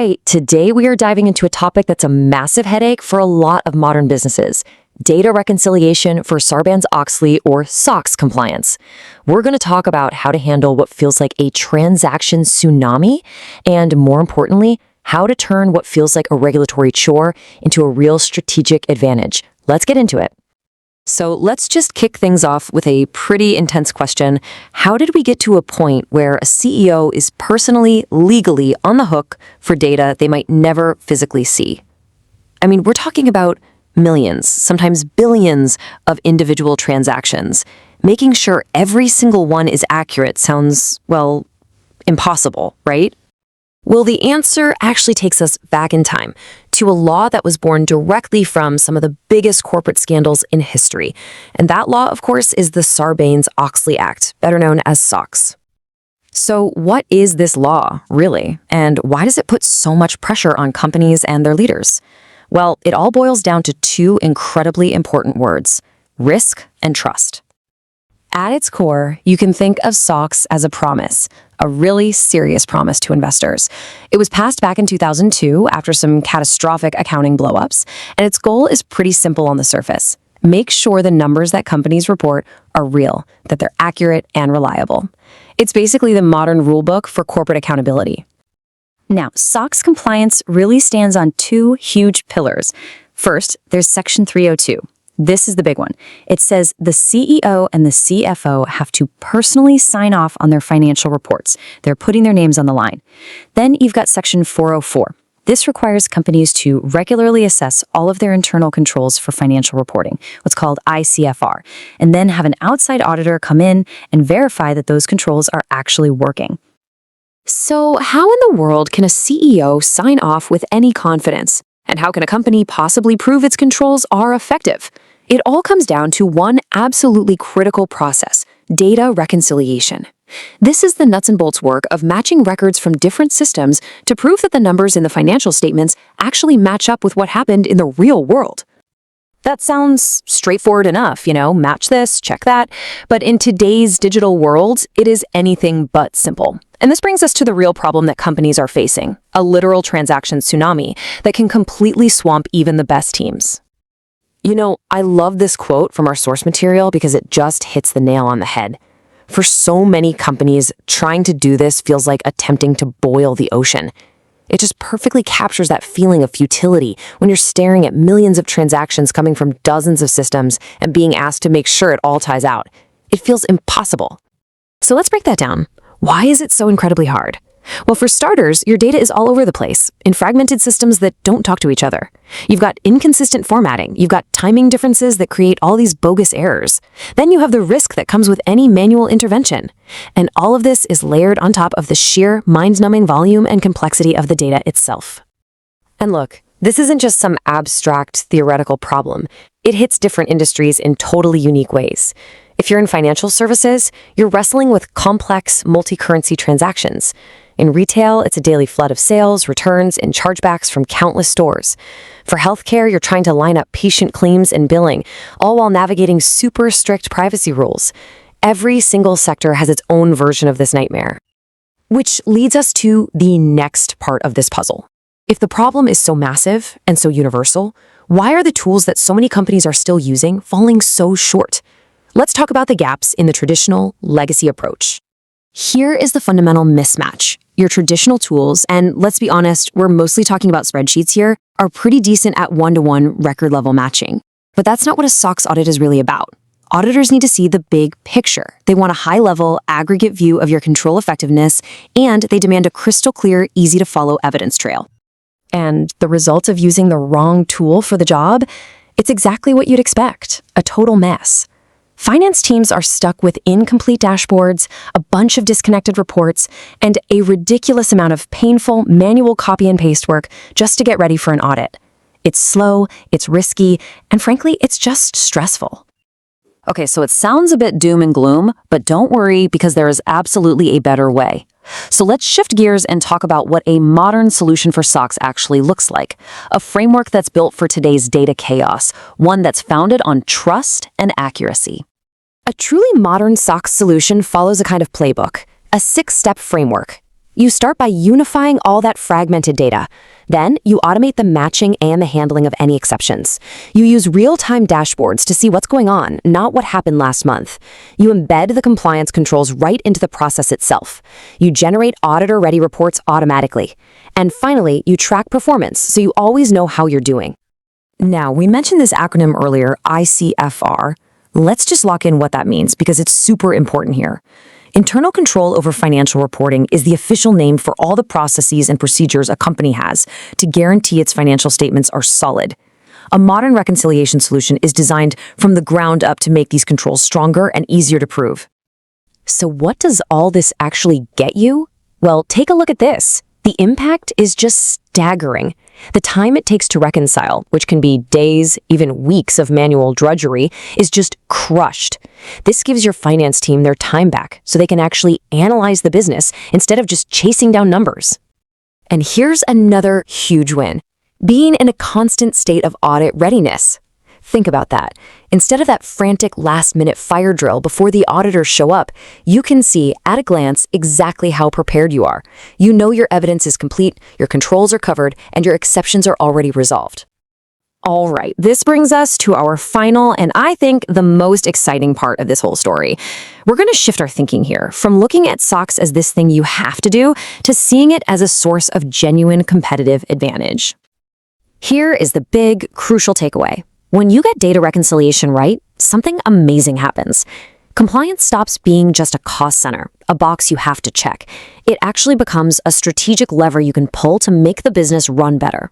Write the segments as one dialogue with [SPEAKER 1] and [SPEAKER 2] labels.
[SPEAKER 1] right, today we are diving into a topic that's a massive headache for a lot of modern businesses: data reconciliation for Sarbanes-Oxley or SOX compliance. We're going to talk about how to handle what feels like a transaction tsunami, and more importantly, how to turn what feels like a regulatory chore into a real strategic advantage. Let's get into it. So let's just kick things off with a pretty intense question. How did we get to a point where a CEO is personally, legally on the hook for data they might never physically see? I mean, we're talking about millions, sometimes billions of individual transactions. Making sure every single one is accurate sounds, well, impossible, right? Well, the answer actually takes us back in time to a law that was born directly from some of the biggest corporate scandals in history. And that law, of course, is the Sarbanes-Oxley Act, better known as SOX. So what is this law, really? And why does it put so much pressure on companies and their leaders? Well, it all boils down to two incredibly important words: risk and trust. At its core, you can think of SOX as a promise, a really serious promise to investors. It was passed back in 2002 after some catastrophic accounting blowups, and its goal is pretty simple on the surface: make sure the numbers that companies report are real, that they're accurate and reliable. It's basically the modern rulebook for corporate accountability. Now, SOX compliance really stands on two huge pillars. First, there's Section 302. This is the big one. It says the CEO and the CFO have to personally sign off on their financial reports. They're putting their names on the line. Then you've got Section 404. This requires companies to regularly assess all of their internal controls for financial reporting, what's called ICFR, and then have an outside auditor come in and verify that those controls are actually working. So how in the world can a CEO sign off with any confidence? And how can a company possibly prove its controls are effective? It all comes down to one absolutely critical process: data reconciliation. This is the nuts and bolts work of matching records from different systems to prove that the numbers in the financial statements actually match up with what happened in the real world. That sounds straightforward enough, match this, check that. But in today's digital world, it is anything but simple. And this brings us to the real problem that companies are facing: a literal transaction tsunami that can completely swamp even the best teams. I love this quote from our source material because it just hits the nail on the head. For so many companies, trying to do this feels like attempting to boil the ocean. It just perfectly captures that feeling of futility when you're staring at millions of transactions coming from dozens of systems and being asked to make sure it all ties out. It feels impossible. So let's break that down. Why is it so incredibly hard? Well, for starters, your data is all over the place, in fragmented systems that don't talk to each other. You've got inconsistent formatting, you've got timing differences that create all these bogus errors. Then you have the risk that comes with any manual intervention. And all of this is layered on top of the sheer mind-numbing volume and complexity of the data itself. And look, this isn't just some abstract theoretical problem. It hits different industries in totally unique ways. If you're in financial services, you're wrestling with complex multi-currency transactions. In retail, it's a daily flood of sales, returns, and chargebacks from countless stores. For healthcare, you're trying to line up patient claims and billing, all while navigating super strict privacy rules. Every single sector has its own version of this nightmare. Which leads us to the next part of this puzzle. If the problem is so massive and so universal, why are the tools that so many companies are still using falling so short? Let's talk about the gaps in the traditional legacy approach. Here is the fundamental mismatch. Your traditional tools, and let's be honest, we're mostly talking about spreadsheets here, are pretty decent at one-to-one record-level matching. But that's not what a SOX audit is really about. Auditors need to see the big picture. They want a high-level, aggregate view of your control effectiveness, and they demand a crystal-clear, easy-to-follow evidence trail. And the result of using the wrong tool for the job? It's exactly what you'd expect: a total mess. Finance teams are stuck with incomplete dashboards, a bunch of disconnected reports, and a ridiculous amount of painful manual copy and paste work just to get ready for an audit. It's slow, it's risky, and frankly, it's just stressful. Okay, so it sounds a bit doom and gloom, but don't worry because there is absolutely a better way. So let's shift gears and talk about what a modern solution for SOX actually looks like. A framework that's built for today's data chaos, one that's founded on trust and accuracy. A truly modern SOX solution follows a kind of playbook, a 6-step framework.
[SPEAKER 2] You start by unifying all that fragmented data. Then, you automate the matching and the handling of any exceptions. You use real-time dashboards to see what's going on, not what happened last month. You embed the compliance controls right into the process itself. You generate auditor-ready reports automatically. And finally, you track performance so you always know how you're doing.
[SPEAKER 1] Now, we mentioned this acronym earlier, ICFR. Let's just lock in what that means because it's super important here. Internal control over financial reporting is the official name for all the processes and procedures a company has to guarantee its financial statements are solid. A modern reconciliation solution is designed from the ground up to make these controls stronger and easier to prove.
[SPEAKER 2] So what does all this actually get you? Well, take a look at this. The impact is just staggering. The time it takes to reconcile, which can be days, even weeks of manual drudgery, is just crushed. This gives your finance team their time back so they can actually analyze the business instead of just chasing down numbers. And here's another huge win: being in a constant state of audit readiness. Think about that. Instead of that frantic last-minute fire drill before the auditors show up, you can see at a glance exactly how prepared you are. You know your evidence is complete, your controls are covered, and your exceptions are already resolved. All right, this brings us to our final and I think the most exciting part of this whole story. We're going to shift our thinking here from looking at SOX as this thing you have to do to seeing it as a source of genuine competitive advantage. Here is the big, crucial takeaway. When you get data reconciliation right, something amazing happens. Compliance stops being just a cost center, a box you have to check. It actually becomes a strategic lever you can pull to make the business run better.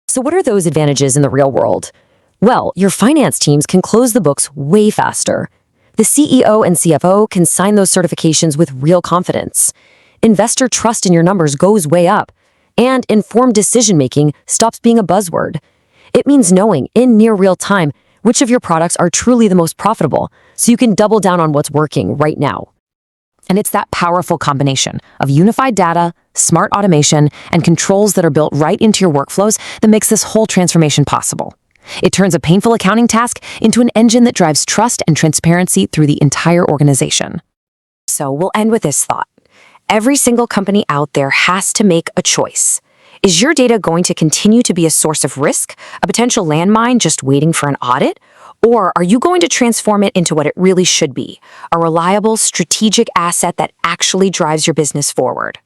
[SPEAKER 2] So what are those advantages in the real world? Well, your finance teams can close the books way faster. The CEO and CFO can sign those certifications with real confidence. Investor trust in your numbers goes way up. And informed decision-making stops being a buzzword. It means knowing, in near real time, which of your products are truly the most profitable, so you can double down on what's working right now. And it's that powerful combination of unified data, smart automation, and controls that are built right into your workflows that makes this whole transformation possible. It turns a painful accounting task into an engine that drives trust and transparency through the entire organization. So we'll end with this thought. Every single company out there has to make a choice. Is your data going to continue to be a source of risk, a potential landmine just waiting for an audit? Or are you going to transform it into what it really should be, a reliable, strategic asset that actually drives your business forward?